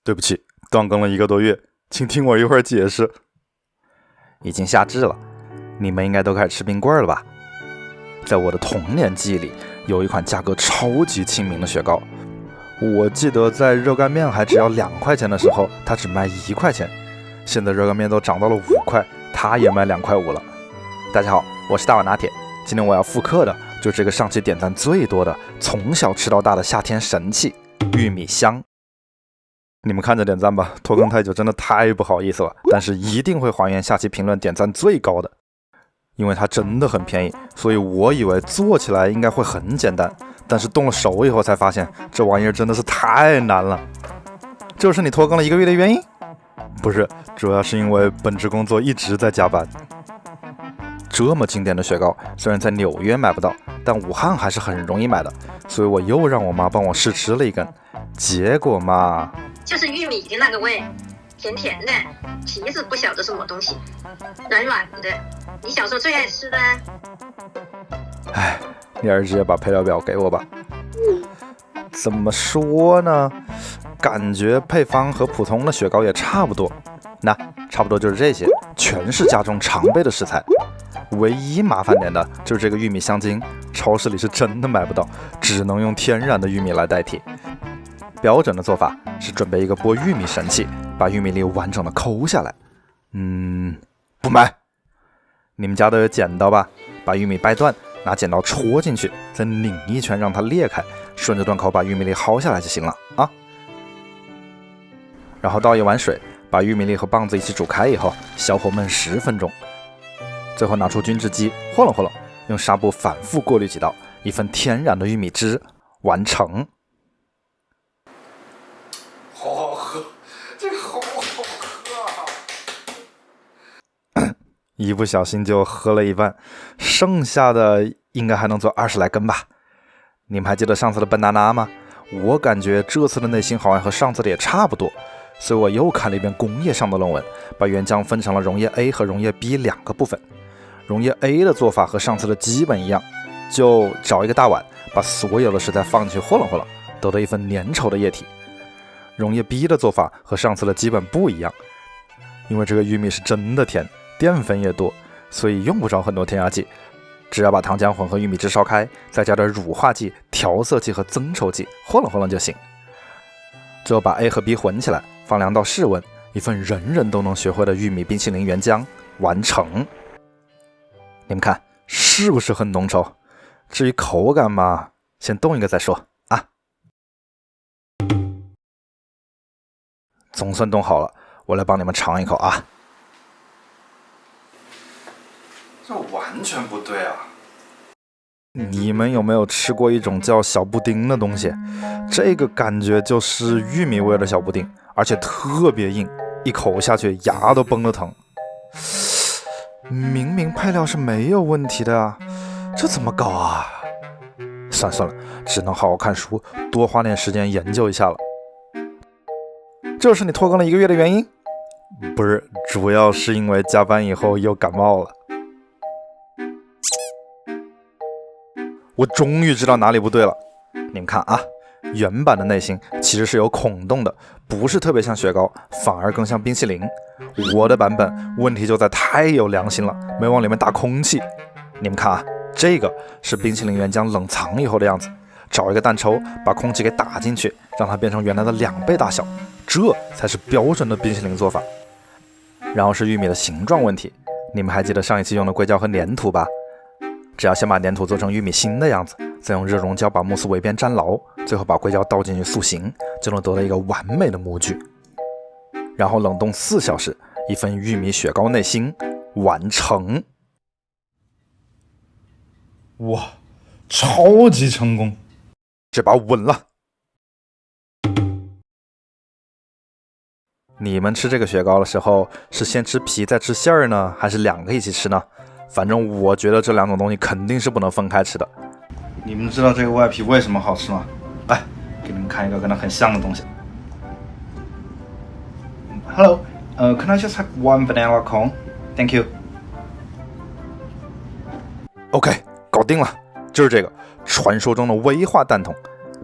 对不起，断更了1个多月，请听我一会儿解释。已经夏至了，你们应该都开始吃冰棍了吧？在我的童年记忆里，有一款价格超级亲民的雪糕。我记得在热干面还只要2块钱的时候，它只卖1块钱。现在热干面都涨到了5块，它也卖2块5了。大家好，我是大碗拿铁。今天我要复刻的就是这个上期点赞最多的，从小吃到大的夏天神器——玉米香。你们看着点赞吧，拖更太久真的太不好意思了，但是一定会还原下期评论点赞最高的。因为它真的很便宜，所以我以为做起来应该会很简单，但是动了手以后才发现，这玩意儿真的是太难了。这是你拖更了1个月的原因？不是，主要是因为本职工作一直在加班。这么经典的雪糕，虽然在纽约买不到，但武汉还是很容易买的，所以我又让我妈帮我试吃了1根。结果嘛，就是玉米的那个味，甜甜的，皮子不晓得什么东西，软软的，你小时候最爱吃的。哎，你还是直接把配料表给我吧。怎么说呢？感觉配方和普通的雪糕也差不多，那差不多就是这些，全是家中常备的食材。唯一麻烦点的就是这个玉米香精，超市里是真的买不到，只能用天然的玉米来代替。标准的做法是准备一个剥玉米神器，把玉米粒完整的抠下来。不买。你们家都有剪刀吧？把玉米掰断，拿剪刀戳进去，再拧一圈让它裂开，顺着断口把玉米粒薅下来就行了啊。然后倒1碗水，把玉米粒和棒子一起煮开以后，小火焖10分钟。最后拿出均质机和弄和弄，用纱布反复过滤几道，1份天然的玉米汁完成。好好喝，这个好好喝啊！一不小心就喝了1半，剩下的应该还能做20来根吧。你们还记得上次的笨娜娜吗？我感觉这次的内心好像和上次的也差不多，所以我又看了一遍工业上的论文，把原浆分成了溶液 A 和溶液 B 2个部分。溶液 A 的做法和上次的基本一样，就找一个大碗，把所有的食材放进去和弄和弄，得到1份粘稠的液体。溶液 B 的做法和上次的基本不一样，因为这个玉米是真的甜，淀粉也多，所以用不着很多添加剂，只要把糖浆混合玉米汁烧开，再加点乳化剂、调色剂和增稠剂，和弄和弄就行。最后把 A 和 B 混起来，放凉到室温，1份人人都能学会的玉米冰淇淋原浆完成。你们看是不是很浓稠？至于口感嘛，先动一个再说啊。总算动好了，我来帮你们尝一口啊。这完全不对啊！你们有没有吃过一种叫小布丁的东西？这个感觉就是玉米味的小布丁，而且特别硬，一口下去牙都崩了疼。明明配料是没有问题的啊，这怎么搞啊？算了，只能好好看书，多花点时间研究一下了。这是你拖更了1个月的原因？不是，主要是因为加班以后又感冒了。我终于知道哪里不对了。你们看啊，原版的内心其实是有孔洞的，不是特别像雪糕，反而更像冰淇淋。我的版本问题就在太有良心了，没往里面打空气。你们看啊，这个是冰淇淋原浆冷藏以后的样子，找一个弹抽把空气给打进去，让它变成原来的2倍大小，这才是标准的冰淇淋做法。然后是玉米的形状问题，你们还记得上一期用的硅胶和粘土吧？只要先把粘土做成玉米芯的样子，再用热熔胶把慕斯围边粘牢，最后把硅胶倒进去塑形，就能得到一个完美的模具。然后冷冻4小时，1份玉米雪糕内心完成。哇，超级成功，这把稳了。你们吃这个雪糕的时候是先吃皮再吃馅儿呢，还是2个一起吃呢？反正我觉得这2种东西肯定是不能分开吃的。你们知道这个外皮为什么好吃吗？来，给你们看一个跟它很像的东西。Hello, can I just have one vanilla cone? Thank you. OK, 搞定了，就是这个传说中的威化蛋筒。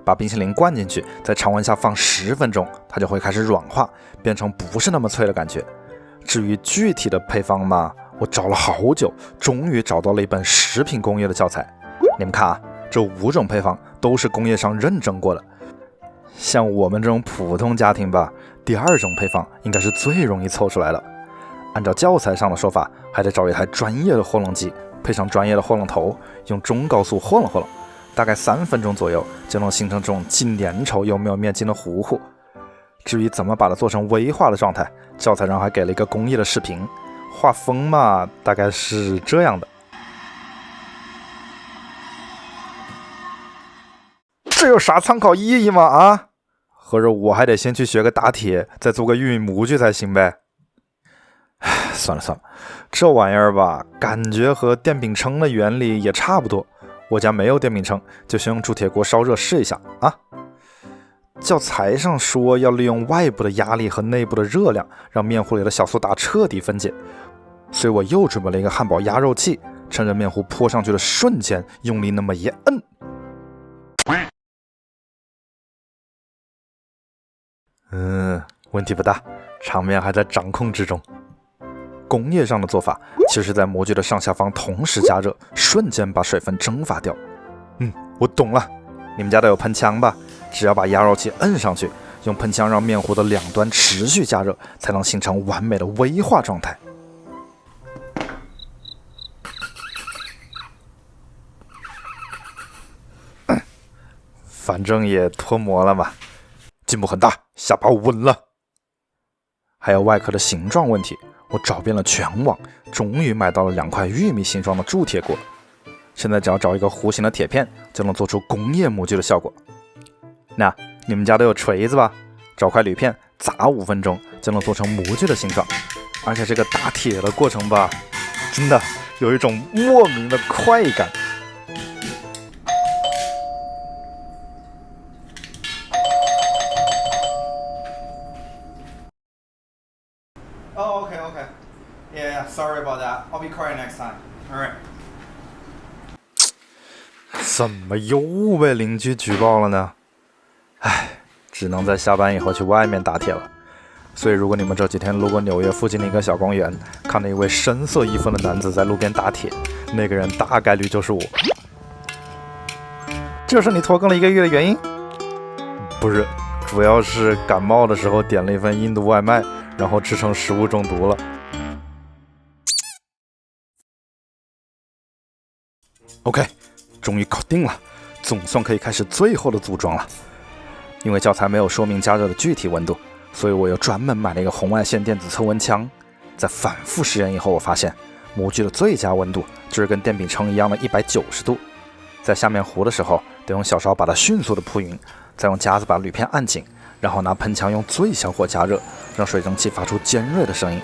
把冰淇淋灌进去，在常温下放10分钟，它就会开始软化，变成不是那么脆的感觉。至于具体的配方嘛，我找了好久，终于找到了一本食品工业的教材。你们看啊，这5种配方都是工业上认证过的。像我们这种普通家庭吧，第2种配方应该是最容易凑出来的。按照教材上的说法，还得找一台专业的和弄机，配上专业的和弄头，用中高速和弄，大概3分钟左右就能形成这种既粘稠又没有面筋的糊糊。至于怎么把它做成微化的状态，教材上还给了一个工艺的视频，画风嘛，大概是这样的。这有啥参考意义吗？啊，合着我还得先去学个打铁，再做个玉米模具才行呗。算了，这玩意儿吧，感觉和电饼铛的原理也差不多。我家没有电饼铛，就先用铸铁锅烧热试一下啊。教材上说要利用外部的压力和内部的热量，让面糊里的小苏打彻底分解，所以我又准备了一个汉堡压肉器，趁着面糊泼上去的瞬间，用力那么一摁。问题不大，场面还在掌控之中。工业上的做法其实是在模具的上下方同时加热，瞬间把水分蒸发掉。我懂了，你们家都有喷枪吧？只要把压肉器摁上去，用喷枪让面糊的2端持续加热，才能形成完美的微化状态。反正也脱模了嘛，进步很大，下巴稳了。还有外壳的形状问题，我找遍了全网，终于买到了2块玉米形状的铸铁锅。现在只要找一个弧形的铁片，就能做出工业模具的效果。那你们家都有锤子吧？找块铝片砸5分钟，就能做成模具的形状。而且这个打铁的过程吧，真的有一种莫名的快感。Oh, okay. Yeah, sorry about that. I'll be quiet next time. All right. 怎么又被邻居举报了呢？只能在下班以后去外面打铁了。所以如果你们这几天路过纽约附近的一个小公园，看到一位深色衣服的男子在路边打铁，那个人大概率就是我。这是你拖更了1个月的原因？不是，主要是感冒的时候点了一份印度外卖，然后吃成食物中毒了。OK， 终于搞定了，总算可以开始最后的组装了。因为教材没有说明加热的具体温度，所以我又专门买了一个红外线电子测温枪。在反复实验以后，我发现模具的最佳温度就是跟电饼铛一样的190度。在下面糊的时候，得用小勺把它迅速的铺匀，再用夹子把铝片按紧，然后拿喷枪用最小火加热，让水蒸气发出尖锐的声音。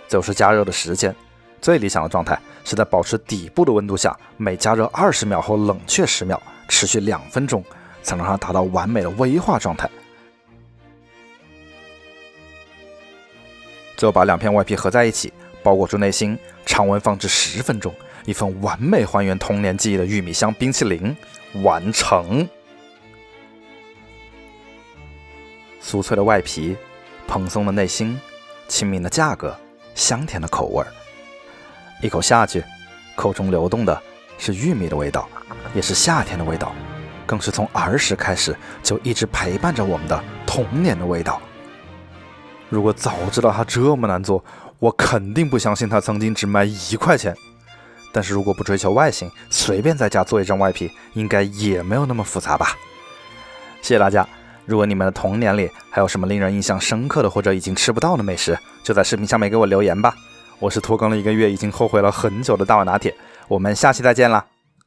就是加热的时间，最理想的状态是在保持底部的温度下，每加热20秒后冷却10秒，持续2分钟，才能让它达到完美的微化状态。最后把2片外皮合在一起，包裹住内心，常温放置10分钟，一份完美还原童年记忆的玉米香冰淇淋完成。酥脆的外皮，蓬松的内心，亲民的价格，香甜的口味，一口下去，口中流动的是玉米的味道，也是夏天的味道，更是从儿时开始就一直陪伴着我们的童年的味道。如果早知道它这么难做，我肯定不相信它曾经只卖1块钱。但是如果不追求外形，随便在家做一张外皮，应该也没有那么复杂吧。谢谢大家。如果你们的童年里还有什么令人印象深刻的或者已经吃不到的美食，就在视频下面给我留言吧。我是拖更了1个月已经后悔了很久的大碗拿铁，我们下期再见啦。